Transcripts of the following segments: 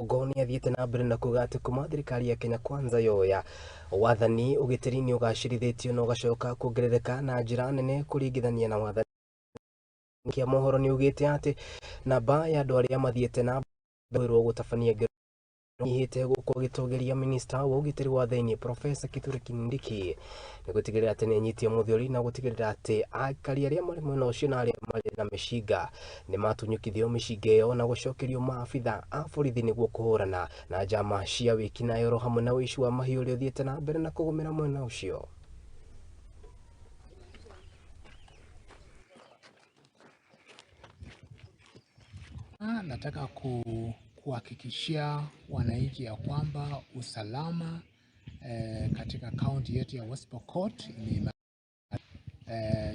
rugongo ni athiĩte na mbere na kuuga atĩ kuma thirikari ya Kenya Kwanza yoya wathani ugitari niugacirithĩtio na ũgacoka kuongerereka na njĩra nene kũringithania na wathani kia mohoro niugĩte atĩ namba ya andũ arĩa mathiĩte na mbere gũtabania nyihĩte gũkũ gĩtũgĩria minista wa ugitari wa thĩinĩ Profesa Kithure Kindiki nĩ gũtigĩrĩra atĩ nĩanyitie mũthĩori na gũtigĩrĩra atĩ aikari arĩa marĩ mwena ũcio na arĩa marĩ na mĩcinga nĩ matunyũkithio mĩcinga ĩyo na gũcokerio maabitha a borithi nĩguo kũhũrana na njama cia wĩkinaĩ hamwe na ũici wa mahiũ ũrĩa ũthiĩte na mbere na kũgũmĩra mwena ũcio. Nataka kuhakikishia wananchi ya kwamba usalama katika kaunti yetu ya West Pokot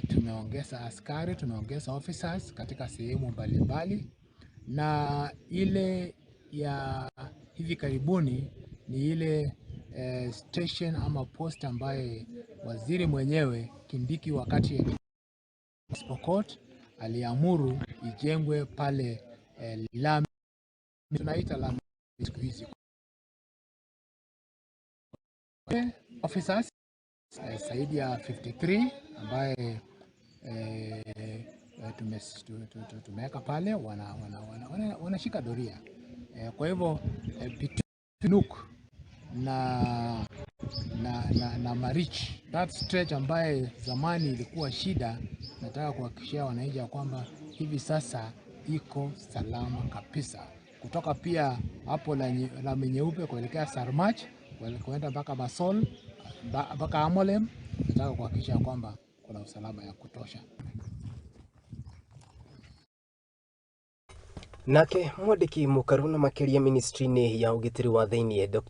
tumeongeza askari, tumeongeza officers katika sehemu mbalimbali, na ile ya hivi karibuni ni ile station ama post ambaye waziri mwenyewe Kindiki wakati West Pokot aliamuru ijengwe pale lami, tunaita lami siku hizi. Officers zaidi ya 53 ambaye tumeweka pale wanashika doria. Kwa hivyo Pinuk na Marich, that stretch ambaye zamani ilikuwa shida, nataka kuhakikishia wananchi ya kwamba hivi sasa iko salama kabisa. Kutoka pia hapo la Nyeupe kuelekea Sarmach, kuenda mpaka Basol, mpaka Amolem, nataka kuhakikisha kwamba kuna usalama ya kutosha. Nake mwandiki mũkaru na makĩria ministry-inĩ ya ugitari wa thĩinĩ Dr.